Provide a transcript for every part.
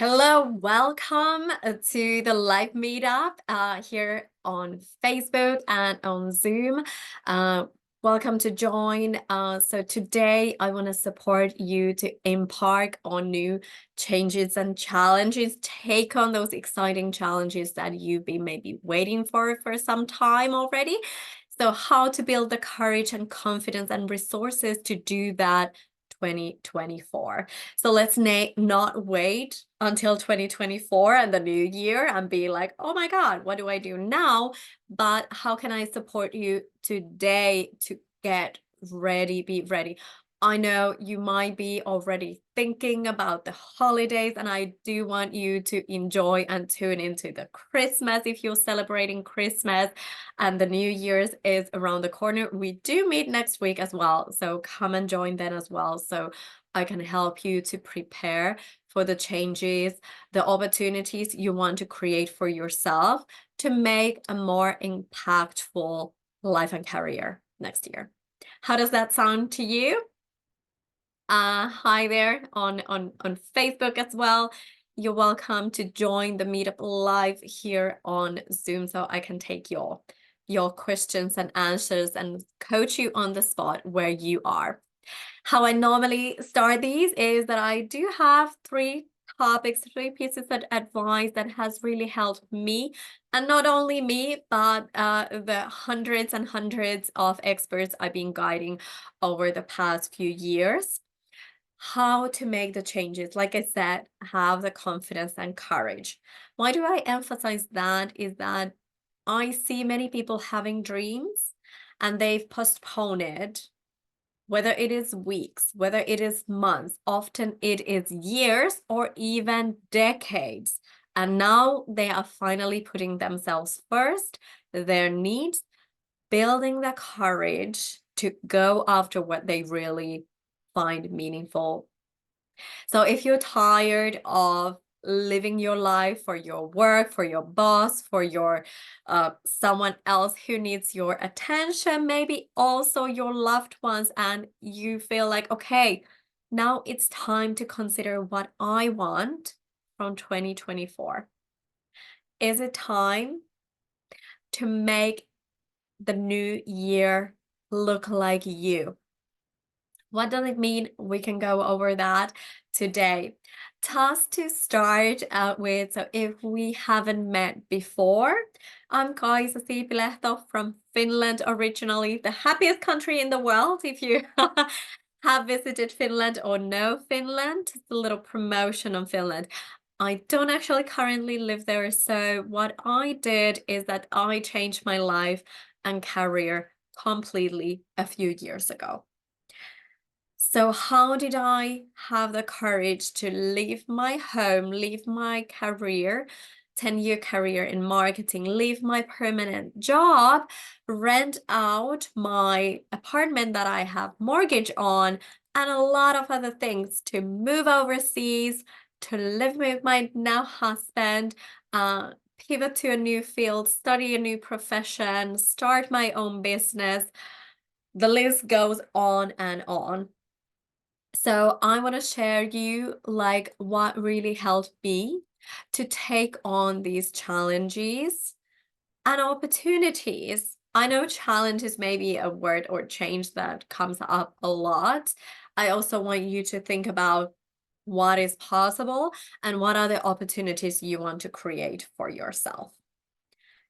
Hello, welcome to the live meetup here on Facebook and on Zoom. Uh, Welcome to join. So today I want to support you to embark on new changes and challenges. Take on those exciting challenges that you've been maybe waiting for some time already. So how to build the courage and confidence and resources to do that 2024. So let's not wait until 2024 and the new year and be like, oh my God, what do I do now? But how can I support you today to get ready, be ready? I know you might be already thinking about the holidays, and I do want you to enjoy and tune into the Christmas if you're celebrating Christmas, and the New Year's is around the corner. We do meet next week as well, so come and join then as well. So I can help you to prepare for the changes, the opportunities you want to create for yourself to make a more impactful life and career next year. How does that sound to you? Hi there on Facebook as well. You're welcome to join the meetup live here on Zoom so I can take your questions and answers and coach you on the spot where you are. How I normally start these is that I do have three pieces of advice that has really helped me, and not only me, but the hundreds and hundreds of experts I've been guiding over the past few years. How to make the changes, like I said, have the confidence and courage. Why do I emphasize that? Is that I see many people having dreams and they've postponed it, whether it is weeks, whether it is months, often it is years or even decades. And now they are finally putting themselves first, their needs, building the courage to go after what they really find meaningful. So if you're tired of living your life for your work, for your boss, for your someone else who needs your attention, maybe also your loved ones, and you feel like, okay, now it's time to consider what I want from 2024. Is it time to make the new year look like you? What does it mean? We can go over that today. Task to start out with. So if we haven't met before, I'm Kaisa Siipilehto from Finland originally, the happiest country in the world. If you have visited Finland or know Finland, it's a little promotion on Finland. I don't actually currently live there. So what I did is that I changed my life and career completely a few years ago. So how did I have the courage to leave my home, leave my career, 10-year career in marketing, leave my permanent job, rent out my apartment that I have mortgage on, and a lot of other things to move overseas, to live with my now husband, pivot to a new field, study a new profession, start my own business. The list goes on and on. So I want to share you like what really helped me to take on these challenges and opportunities. I know challenge is maybe a word or change that comes up a lot. I also want you to think about what is possible and what are the opportunities you want to create for yourself.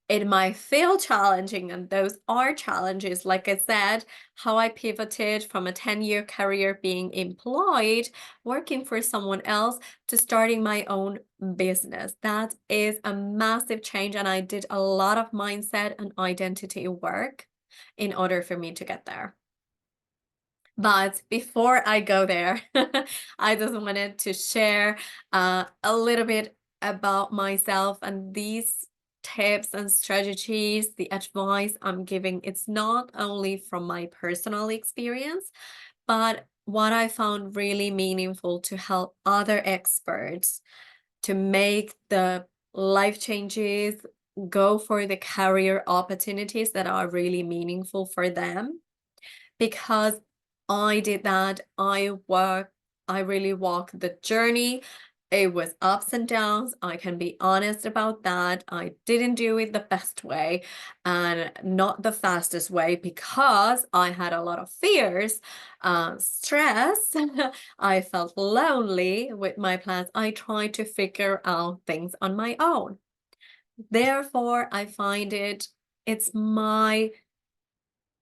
It might feel challenging, and those are challenges. Like I said, how I pivoted from a 10-year career being employed, working for someone else, to starting my own business. That is a massive change, and I did a lot of mindset and identity work in order for me to get there. But before I go there, I just wanted to share a little bit about myself and these tips and strategies, the advice I'm giving. It's not only from my personal experience, but what I found really meaningful to help other experts to make the life changes, go for the career opportunities that are really meaningful for them. Because I did that. I really walked the journey It was ups and downs. I can be honest about that. I didn't do it the best way and not the fastest way because I had a lot of fears, stress. I felt lonely with my plans. I tried to figure out things on my own. Therefore, I find it's my,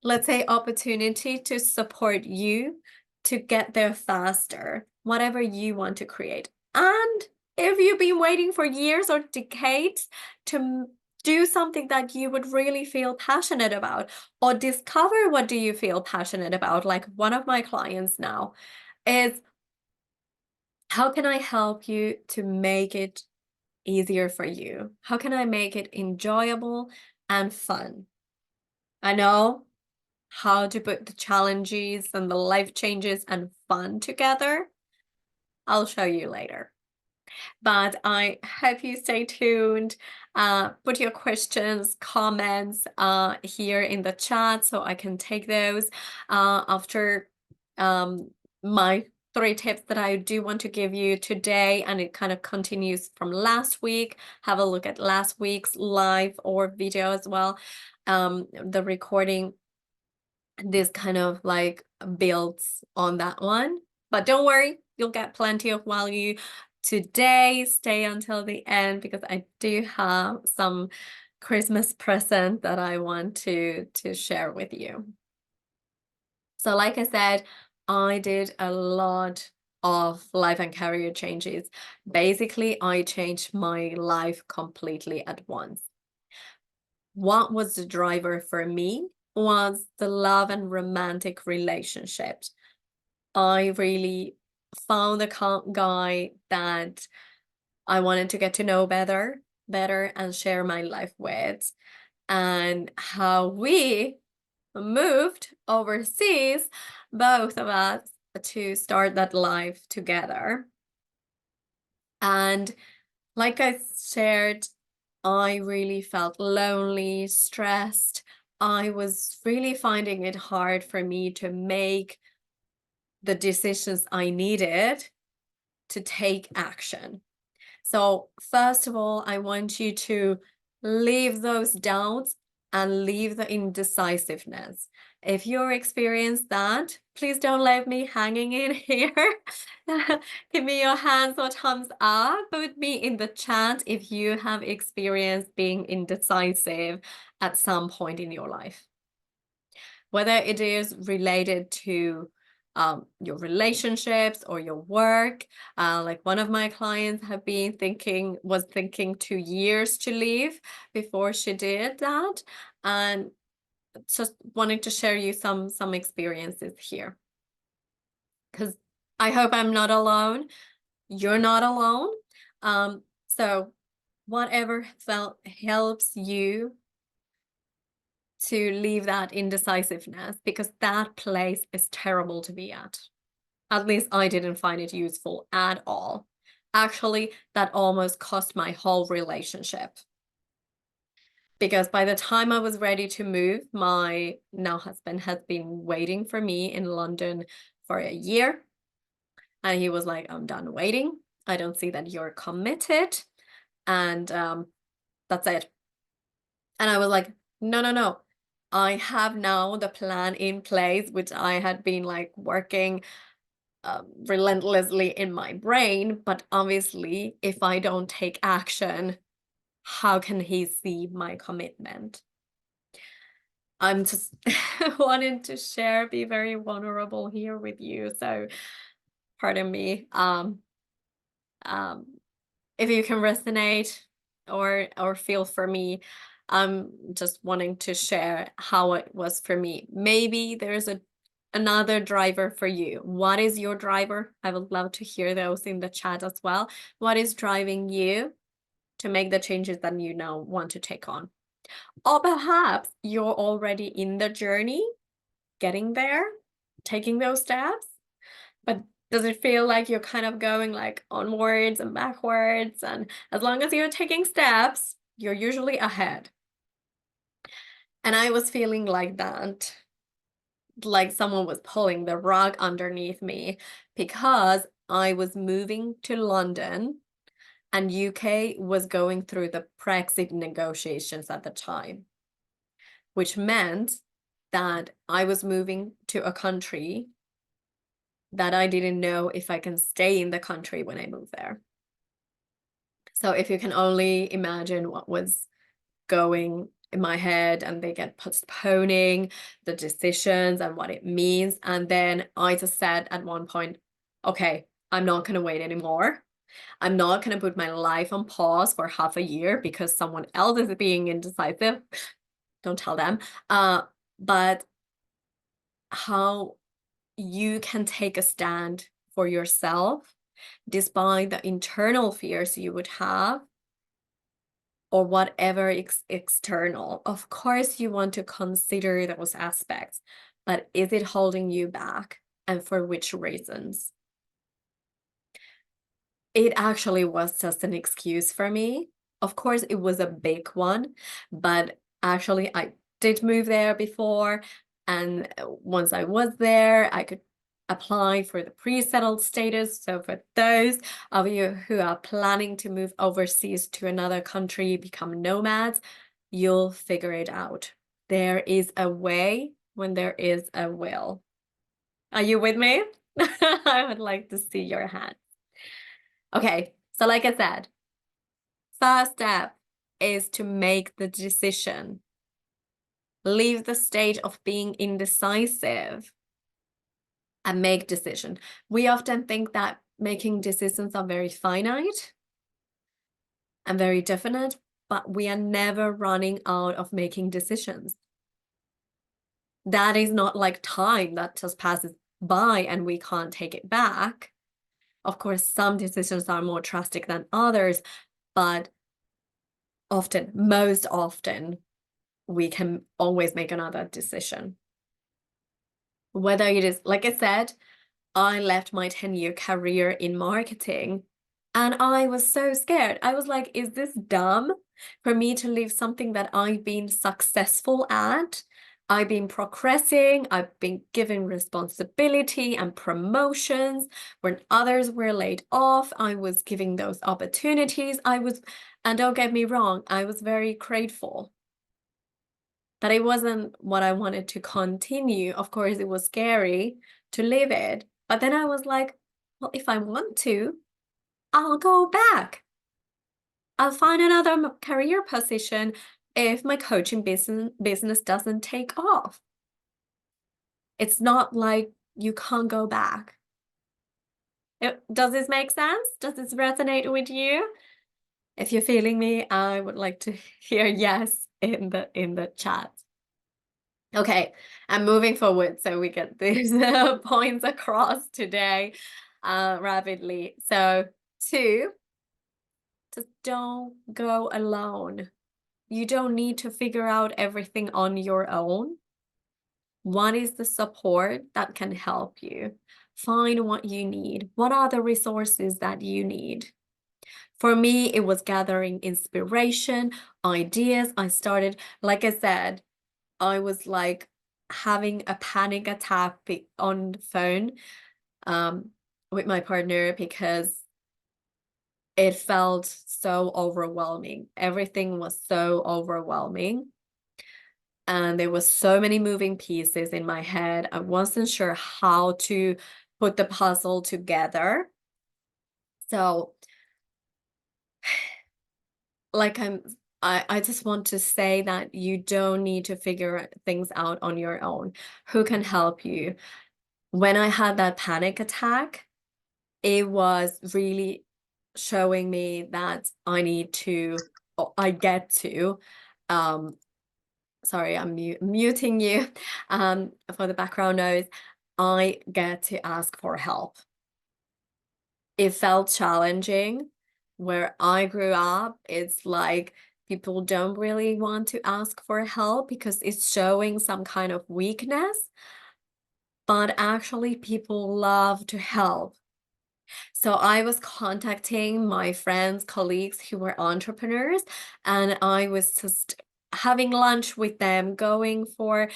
let's say, opportunity to support you to get there faster, whatever you want to create. And if you've been waiting for years or decades to do something that you would really feel passionate about, or discover what do you feel passionate about, like one of my clients now is, how can I help you to make it easier for you? How can I make it enjoyable and fun? I know how to put the challenges and the life changes and fun together. I'll show you later. But I hope you stay tuned. Put your questions, comments here in the chat so I can take those after my 3 tips that I do want to give you today, and it kind of continues from last week. Have a look at last week's live or video as well. The recording, this kind of like builds on that one. But don't worry, you'll get plenty of value today. Stay until the end because I do have some Christmas present that I want to share with you. So like I said, I did a lot of life and career changes. Basically, I changed my life completely at once. What was the driver for me was the love and romantic relationship. I really found a guy that I wanted to get to know better and share my life with. And how we moved overseas, both of us, to start that life together. And like I shared, I really felt lonely, stressed. I was really finding it hard for me to make the decisions I needed to take action. So first of all, I want you to leave those doubts and leave the indecisiveness. If you're experienced that, please don't leave me hanging in here. Give me your hands or thumbs up. Put me in the chat if you have experienced being indecisive at some point in your life. Whether it is related to your relationships or your work. Like one of my clients was thinking 2 years to leave before she did that. And just wanting to share you some experiences here. Because I hope I'm not alone. You're not alone. So whatever helps you to leave that indecisiveness, because that place is terrible to be at. At least I didn't find it useful at all. Actually, that almost cost my whole relationship. Because by the time I was ready to move, my now husband has been waiting for me in London for a year. And he was like, I'm done waiting. I don't see that you're committed. And that's it. And I was like, no. I have now the plan in place, which I had been like working relentlessly in my brain. But obviously, if I don't take action, how can he see my commitment? I'm just wanting to share, be very vulnerable here with you. So pardon me. If you can resonate or feel for me, I'm just wanting to share how it was for me. Maybe there's another driver for you. What is your driver? I would love to hear those in the chat as well. What is driving you to make the changes that you now want to take on? Or perhaps you're already in the journey, getting there, taking those steps, but does it feel like you're kind of going like onwards and backwards? And as long as you're taking steps, you're usually ahead. And I was feeling like that, like someone was pulling the rug underneath me, because I was moving to London and UK was going through the Brexit negotiations at the time, which meant that I was moving to a country that I didn't know if I can stay in the country when I move there. So if you can only imagine what was going in my head, and they get postponing the decisions and what it means. And then I just said at one point, okay, I'm not going to wait anymore. I'm not going to put my life on pause for half a year because someone else is being indecisive. Don't tell them. But how you can take a stand for yourself despite the internal fears you would have, or whatever external. Of course, you want to consider those aspects, but is it holding you back, and for which reasons? It actually was just an excuse for me. Of course, it was a big one, but actually, I did move there before. And once I was there, I could apply for the pre-settled status. So for those of you who are planning to move overseas to another country, become nomads, you'll figure it out. There is a way when there is a will. Are you with me? I would like to see your hand. Okay, so like I said, first step is to make the decision. Leave the stage of being indecisive and make decision. We often think that making decisions are very finite and very definite, but we are never running out of making decisions. That is not like time that just passes by and we can't take it back. Of course, some decisions are more drastic than others, but often, most often, we can always make another decision. Whether it is, like I said, I left my 10-year career in marketing and I was so scared. I was like, is this dumb for me to leave something that I've been successful at? I've been progressing, I've been given responsibility and promotions. When others were laid off, I was giving those opportunities. And don't get me wrong, I was very grateful. But it wasn't what I wanted to continue. Of course, it was scary to leave it. But then I was like, well, if I want to, I'll go back. I'll find another career position if my coaching business doesn't take off. It's not like you can't go back. Does this make sense? Does this resonate with you? If you're feeling me, I would like to hear yes in the chat. Okay, I'm moving forward so we get these points across today rapidly. So 2, just don't go alone. You don't need to figure out everything on your own. What is the support that can help you? Find what you need. What are the resources that you need? For me, it was gathering inspiration, ideas. I started, like I said, I was like having a panic attack on the phone with my partner because it felt so overwhelming. Everything was so overwhelming. And there was so many moving pieces in my head. I wasn't sure how to put the puzzle together. So like I just want to say that you don't need to figure things out on your own. Who can help you? When I had that panic attack, it was really showing me that I get to, sorry, I'm muting you for the background noise. I get to ask for help. It felt challenging. Where I grew up, it's like people don't really want to ask for help because it's showing some kind of weakness, but actually people love to help. So I was contacting my friends, colleagues who were entrepreneurs, and I was just having lunch with them, going for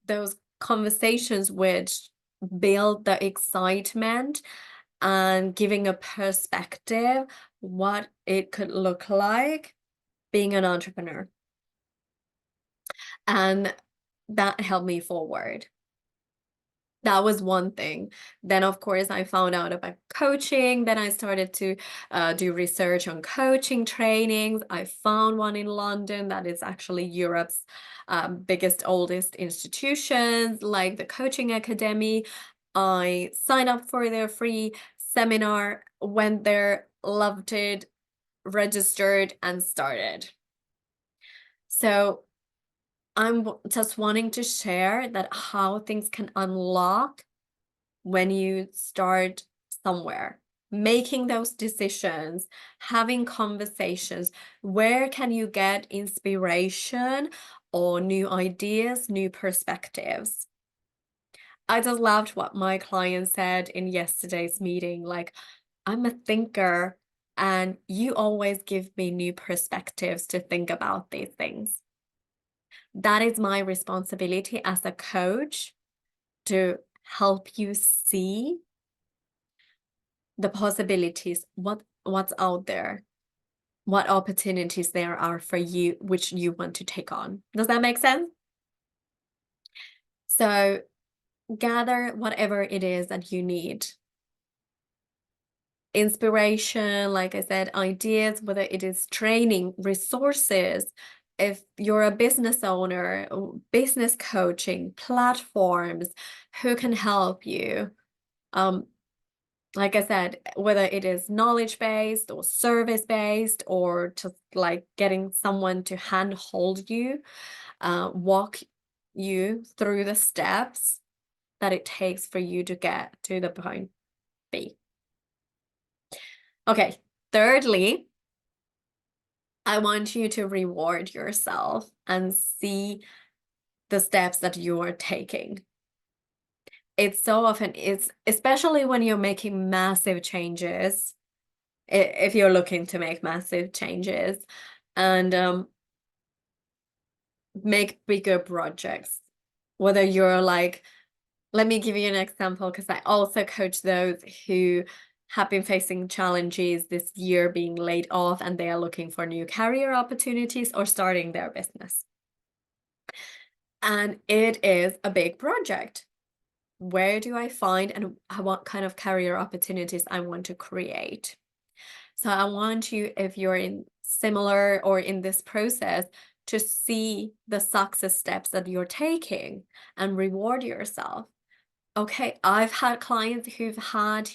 those conversations which build the excitement and giving a perspective what it could look like being an entrepreneur. And that helped me forward. That was one thing. Then, of course, I found out about coaching. Then I started to do research on coaching trainings. I found one in London that is actually Europe's biggest, oldest institutions, like the Coaching Academy. I signed up for their free seminar, went there, loved it, registered, and started. So I'm just wanting to share that how things can unlock when you start somewhere, making those decisions, having conversations. Where can you get inspiration or new ideas, new perspectives? I just loved what my client said in yesterday's meeting. Like, I'm a thinker, and you always give me new perspectives to think about these things. That is my responsibility as a coach, to help you see the possibilities, what's out there, what opportunities there are for you, which you want to take on. Does that make sense? So gather whatever it is that you need. Inspiration, like I said, ideas, whether it is training, resources, if you're a business owner, business coaching, platforms, who can help you. Like I said, whether it is knowledge-based or service-based, or just like getting someone to handhold you, walk you through the steps that it takes for you to get to the point B. Okay, thirdly, I want you to reward yourself and see the steps that you are taking. It's so often, it's especially when you're making massive changes, if you're looking to make massive changes and make bigger projects, whether you're like, let me give you an example, because I also coach those who have been facing challenges this year, being laid off, and they are looking for new career opportunities or starting their business. And it is a big project. Where do I find and what kind of career opportunities I want to create? So I want you, if you're in similar or in this process, to see the success steps that you're taking and reward yourself. Okay, I've had clients who've had,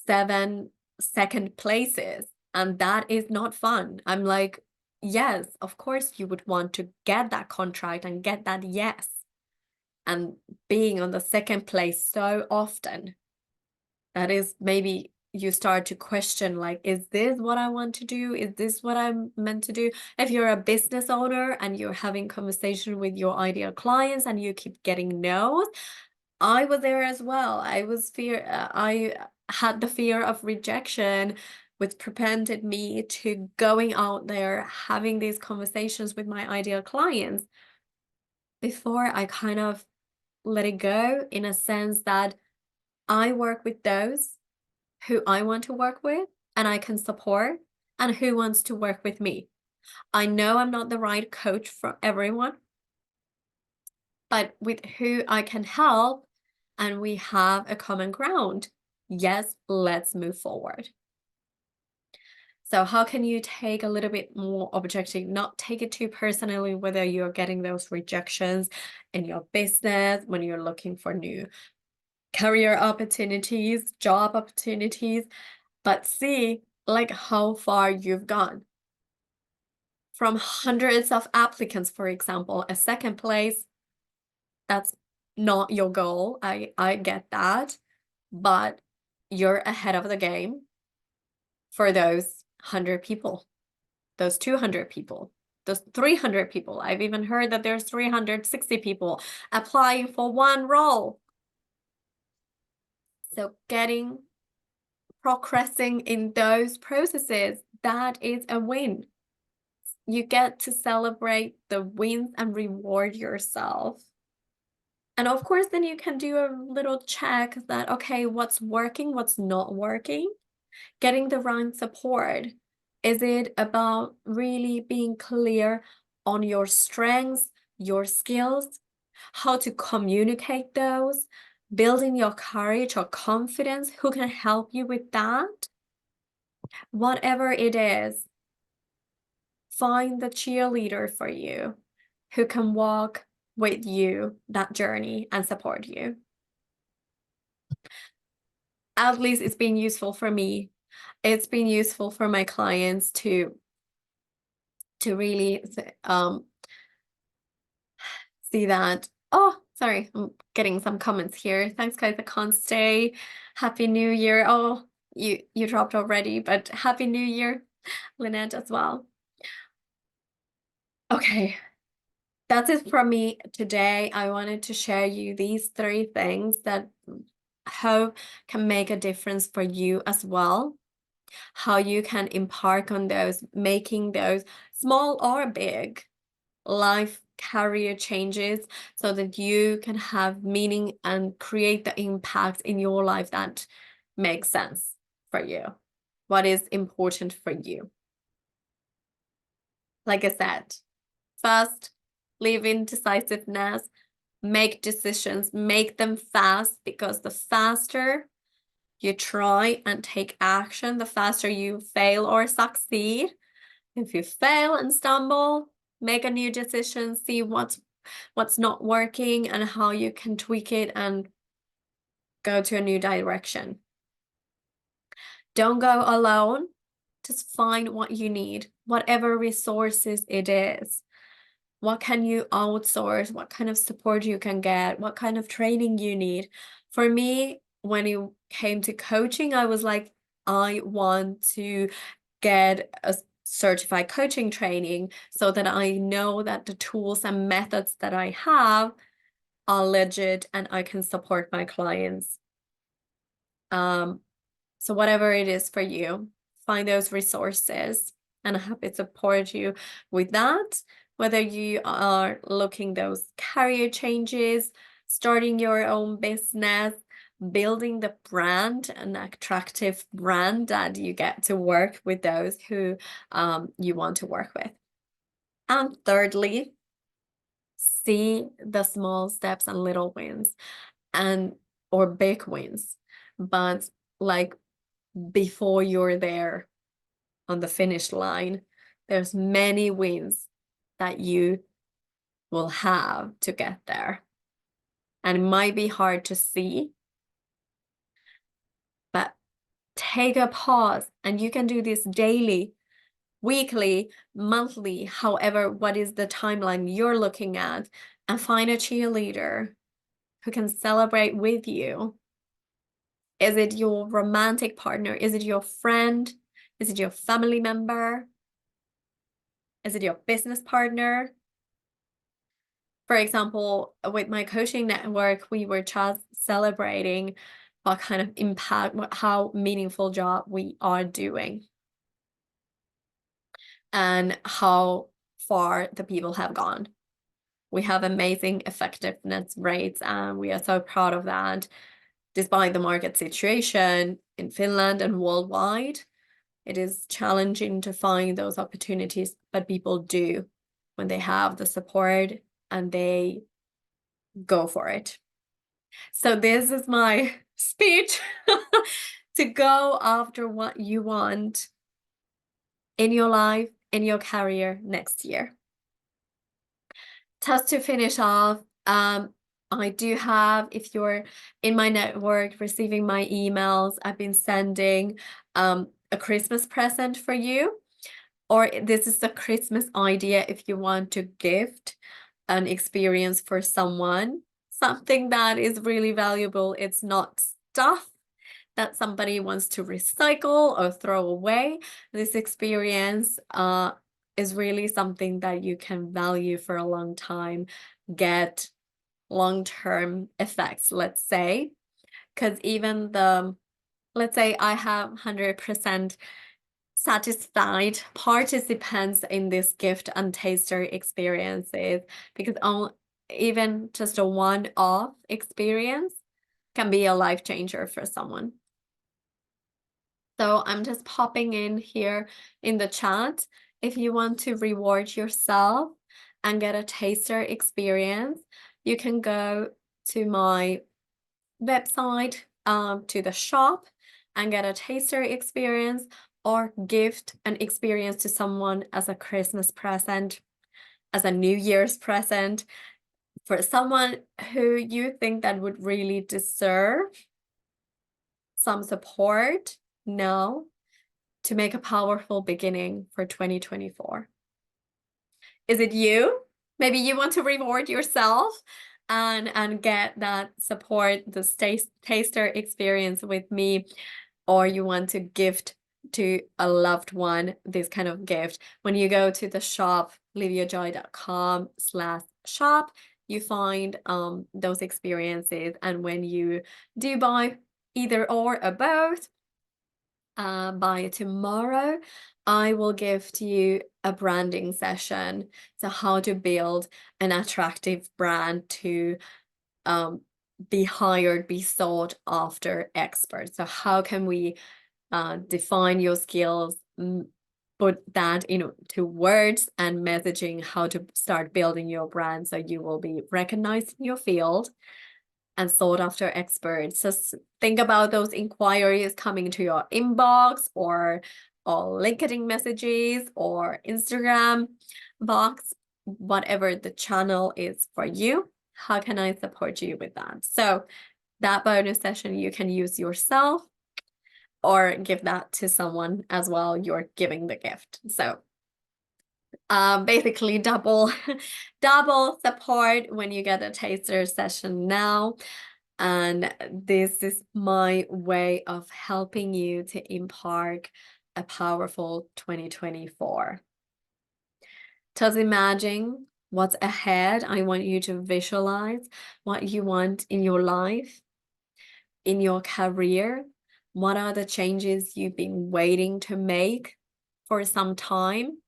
7 second places, and that is not fun. I'm like, yes, of course you would want to get that contract and get that yes. And being on the second place so often, that is maybe you start to question, like, is this what I want to do? Is this what I'm meant to do? If you're a business owner and you're having conversation with your ideal clients and you keep getting no's, I was there as well. I had the fear of rejection, which prevented me to going out there, having these conversations with my ideal clients before I kind of let it go, in a sense that I work with those who I want to work with and I can support, and who wants to work with me. I know I'm not the right coach for everyone, but with who I can help and we have a common ground, yes, let's move forward. So how can you take a little bit more objective, not take it too personally, whether you're getting those rejections in your business, when you're looking for new career opportunities, job opportunities, but see like how far you've gone. From hundreds of applicants, for example, a second place, that's not your goal. I get that, but you're ahead of the game for those 100 people, those 200 people, those 300 people. I've even heard that there's 360 people applying for one role. So progressing in those processes, that is a win. You get to celebrate the wins and reward yourself. And of course, then you can do a little check that, okay, what's working, what's not working, getting the right support. Is it about really being clear on your strengths, your skills, how to communicate those, building your courage or confidence? Who can help you with that? Whatever it is, find the cheerleader for you who can walk with you that journey and support you. At least it's been useful for me. It's been useful for my clients to really see that. Oh, sorry, I'm getting some comments here. Thanks, guys. I can't stay. Happy New Year. Oh, you dropped already, but Happy New Year, Lynette, as well. Okay, that's it from me today. I wanted to share you these 3 things that hope can make a difference for you as well. How you can embark on those, making those small or big life career changes so that you can have meaning and create the impact in your life that makes sense for you. What is important for you? Like I said, first, live in decisiveness, make decisions, make them fast, because the faster you try and take action, the faster you fail or succeed. If you fail and stumble, make a new decision, see what's not working and how you can tweak it and go to a new direction. Don't go alone. Just find what you need, whatever resources it is. What can you outsource? What kind of support you can get? What kind of training you need? For me, when it came to coaching, I was like, I want to get a certified coaching training so that I know that the tools and methods that I have are legit and I can support my clients. So whatever it is for you, find those resources, and I'm happy to support you with that. Whether you are looking those career changes, starting your own business, building the brand, an attractive brand that you get to work with those who you want to work with. And thirdly, see the small steps and little wins or big wins, but like before you're there on the finish line, there's many wins that you will have to get there. And it might be hard to see, but take a pause, and you can do this daily, weekly, monthly, however, what is the timeline you're looking at, and find a cheerleader who can celebrate with you. Is it your romantic partner? Is it your friend? Is it your family member? Is it your business partner? For example, with my coaching network, we were just celebrating what kind of impact, how meaningful job we are doing, and how far the people have gone. We have amazing effectiveness rates, and we are so proud of that. Despite the market situation in Finland and worldwide, it is challenging to find those opportunities, but people do when they have the support and they go for it. So this is my speech to go after what you want in your life, in your career next year. Just to finish off, I do have, if you're in my network receiving my emails, I've been sending a Christmas present for you, or this is a Christmas idea if you want to gift an experience for someone, something that is really valuable. It's not stuff that somebody wants to recycle or throw away. This experience is really something that you can value for a long time, get long-term effects, let's say, because even let's say I have 100% satisfied participants in this gift and taster experiences, because even just a one-off experience can be a life changer for someone. So I'm just popping in here in the chat. If you want to reward yourself and get a taster experience, you can go to my website, to the shop, and get a taster experience or gift an experience to someone as a Christmas present, as a New Year's present, for someone who you think that would really deserve some support now to make a powerful beginning for 2024. Is it you? Maybe you want to reward yourself and get that support, the taster experience with me, or you want to gift to a loved one this kind of gift. When you go to the shop, liviojoy.com/shop, you find those experiences. And when you do buy either or both, by tomorrow, I will gift you a branding session. So how to build an attractive brand to be hired, be sought after experts. So how can we define your skills, put that to words and messaging, how to start building your brand so you will be recognized in your field and sought after experts. So think about those inquiries coming to your inbox or LinkedIn messages or Instagram box, whatever the channel is for you. How can I support you with that? So that bonus session you can use yourself or give that to someone as well. You're giving the gift. So basically double support when you get a taster session now. And this is my way of helping you to impart a powerful 2024. Just imagine what's ahead. I want you to visualize what you want in your life, in your career. What are the changes you've been waiting to make for some time?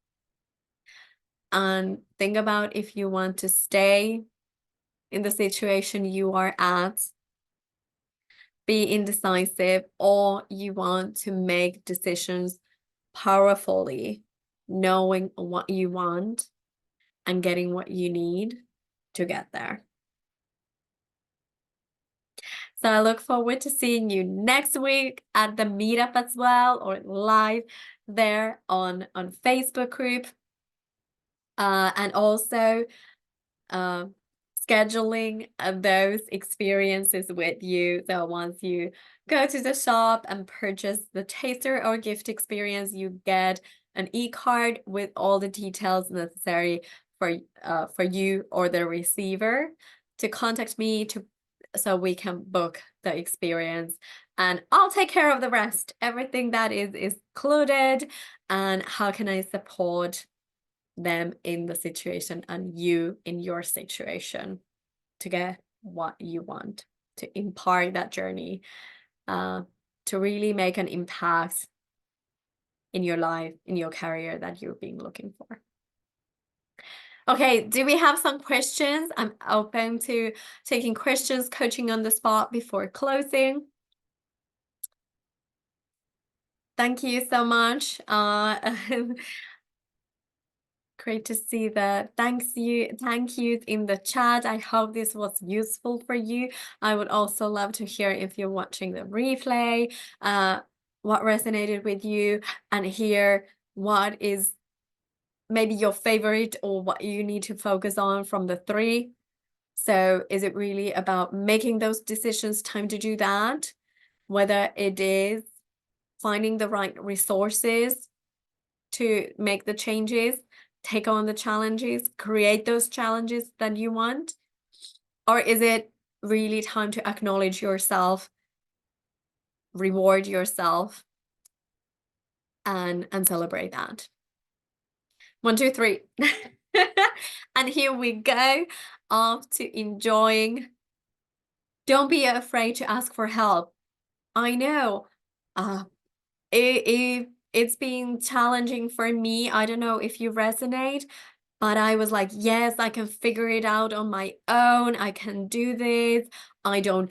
And think about if you want to stay in the situation you are at, be indecisive, or you want to make decisions powerfully, knowing what you want and getting what you need to get there. So I look forward to seeing you next week at the meetup as well, or live there on Facebook group. And also scheduling those experiences with you. So once you go to the shop and purchase the taster or gift experience, you get an e-card with all the details necessary for you or the receiver to contact me so we can book the experience, and I'll take care of the rest. Everything that is included, and how can I support them in the situation and you in your situation to get what you want, to impart that journey, to really make an impact in your life, in your career that you've been looking for. Okay, do we have some questions? I'm open to taking questions, coaching on the spot before closing. Thank you so much. Great to see the thank yous in the chat. I hope this was useful for you. I would also love to hear if you're watching the replay, what resonated with you, and hear what is maybe your favorite or what you need to focus on from the three. So is it really about making those decisions, time to do that? Whether it is finding the right resources to make the changes, take on the challenges, create those challenges that you want? Or is it really time to acknowledge yourself, reward yourself, and celebrate that? 1, 2, 3. And here we go, off to enjoying. Don't be afraid to ask for help. I know it's been challenging for me. I don't know if you resonate. But I was like, yes, I can figure it out on my own. I can do this. I don't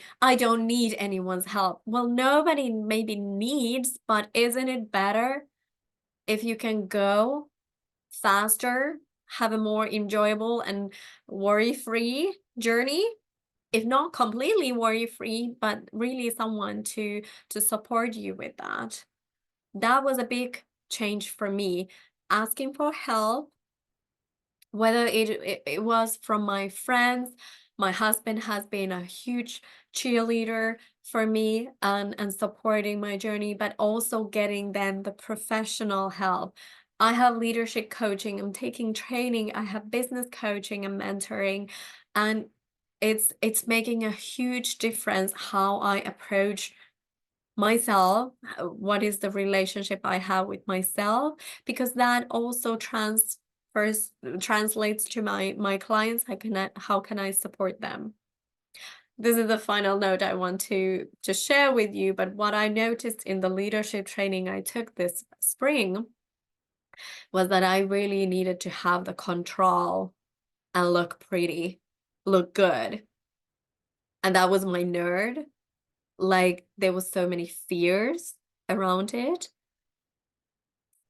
need anyone's help. Well, nobody maybe needs, but isn't it better if you can go faster, have a more enjoyable and worry-free journey? If not completely worry-free, but really someone to support you with that. That was a big change for me. Asking for help, whether it was from my friends. My husband has been a huge cheerleader for me and supporting my journey, but also getting then the professional help. I have leadership coaching, I'm taking training, I have business coaching and mentoring, and it's making a huge difference how I approach myself, what is the relationship I have with myself, because that also translates to my clients. How can I support them? This is the final note I want to share with you, but what I noticed in the leadership training I took this spring was that I really needed to have the control and look pretty, look good. And that was my nerd. Like, there was so many fears around it.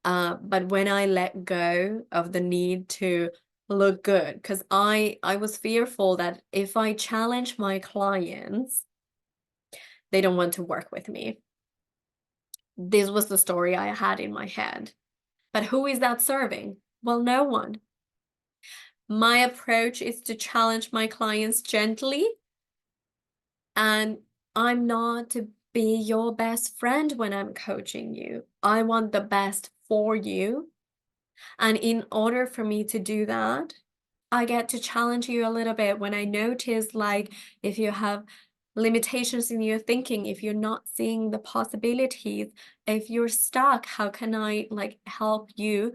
But when I let go of the need to look good, because I was fearful that if I challenge my clients, they don't want to work with me. This was the story I had in my head. But who is that serving? Well, no one. My approach is to challenge my clients gently, and I'm not to be your best friend when I'm coaching you. I want the best for you. And in order for me to do that, I get to challenge you a little bit when I notice, like, if you have limitations in your thinking, if you're not seeing the possibilities, if you're stuck, how can I like help you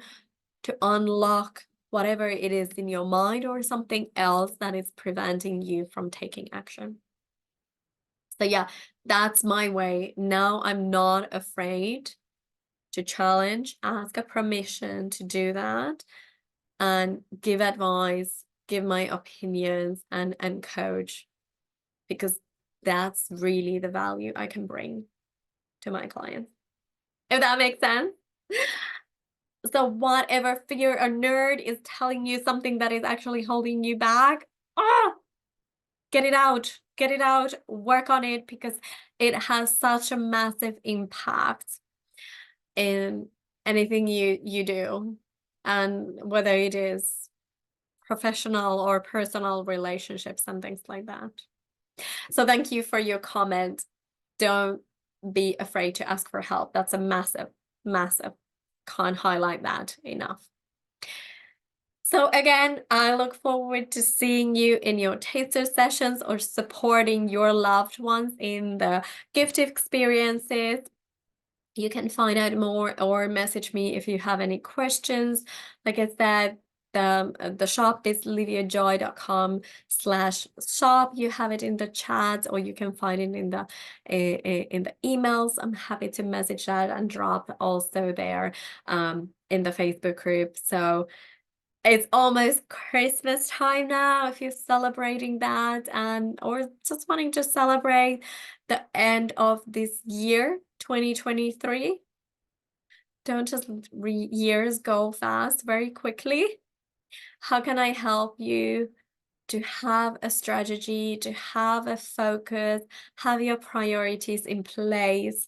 to unlock whatever it is in your mind or something else that is preventing you from taking action? So yeah, that's my way. Now I'm not afraid to challenge, ask a permission to do that, and give advice, give my opinions, and coach, because that's really the value I can bring to my clients. If that makes sense. So whatever fear or nerd is telling you something that is actually holding you back, ah, get it out, work on it, because it has such a massive impact in anything you do, and whether it is professional or personal relationships and things like that. So thank you for your comment. Don't be afraid to ask for help. That's a massive, massive, can't highlight that enough. So again, I look forward to seeing you in your taster sessions or supporting your loved ones in the gift experiences. You can find out more or message me if you have any questions. Like I said, the shop is liviojoy.com/shop. You have it in the chat, or you can find it in the emails. I'm happy to message that and drop also there in the Facebook group. So it's almost Christmas time now, if you're celebrating that, and or just wanting to celebrate the end of this year, 2023. Don't just years go fast very quickly. How can I help you to have a strategy, to have a focus, have your priorities in place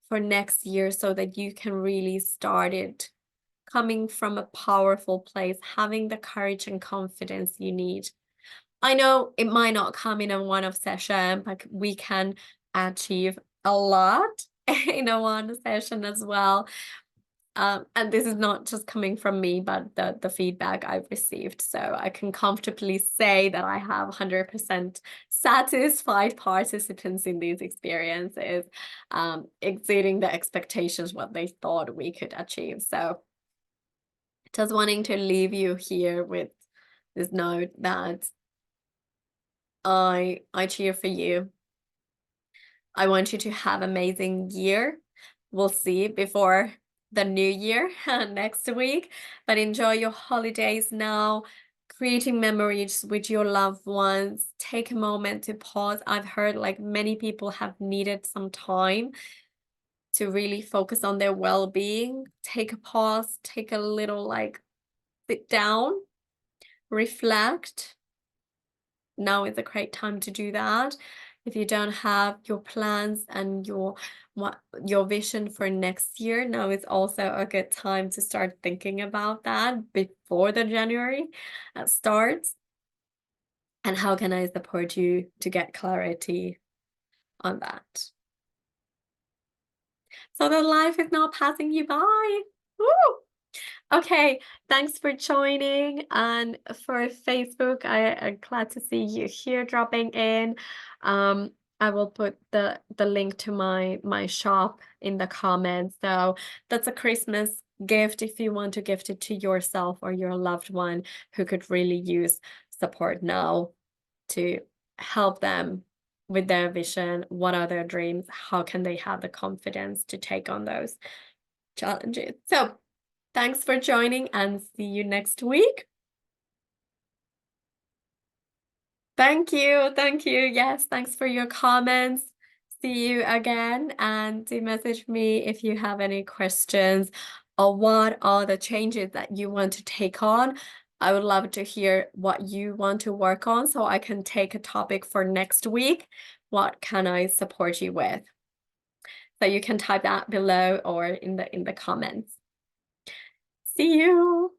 for next year so that you can really start it coming from a powerful place, having the courage and confidence you need? I know it might not come in a one-off session, but we can achieve a lot in a one session as well. And this is not just coming from me, but the feedback I've received. So I can comfortably say that I have 100% satisfied participants in these experiences, exceeding the expectations, what they thought we could achieve. So just wanting to leave you here with this note that I cheer for you. I want you to have an amazing year. We'll see before the new year next week, but enjoy your holidays now, creating memories with your loved ones. Take a moment to pause. I've heard like many people have needed some time to really focus on their well-being. Take a pause, take a little like sit down, reflect. Now is a great time to do that. If you don't have your plans and your vision for next year, now is also a good time to start thinking about that before the January starts. And how can I support you to get clarity on that? So that life is not passing you by. Woo! Okay, thanks for joining. And for Facebook, I'm glad to see you here dropping in. I will put the link to my shop in the comments. So that's a Christmas gift if you want to gift it to yourself or your loved one who could really use support now to help them with their vision. What are their dreams? How can they have the confidence to take on those challenges? So thanks for joining and see you next week. Thank you. Thank you. Yes, thanks for your comments. See you again, and do message me if you have any questions or what are the changes that you want to take on. I would love to hear what you want to work on so I can take a topic for next week. What can I support you with? So you can type that below or in the comments. See you.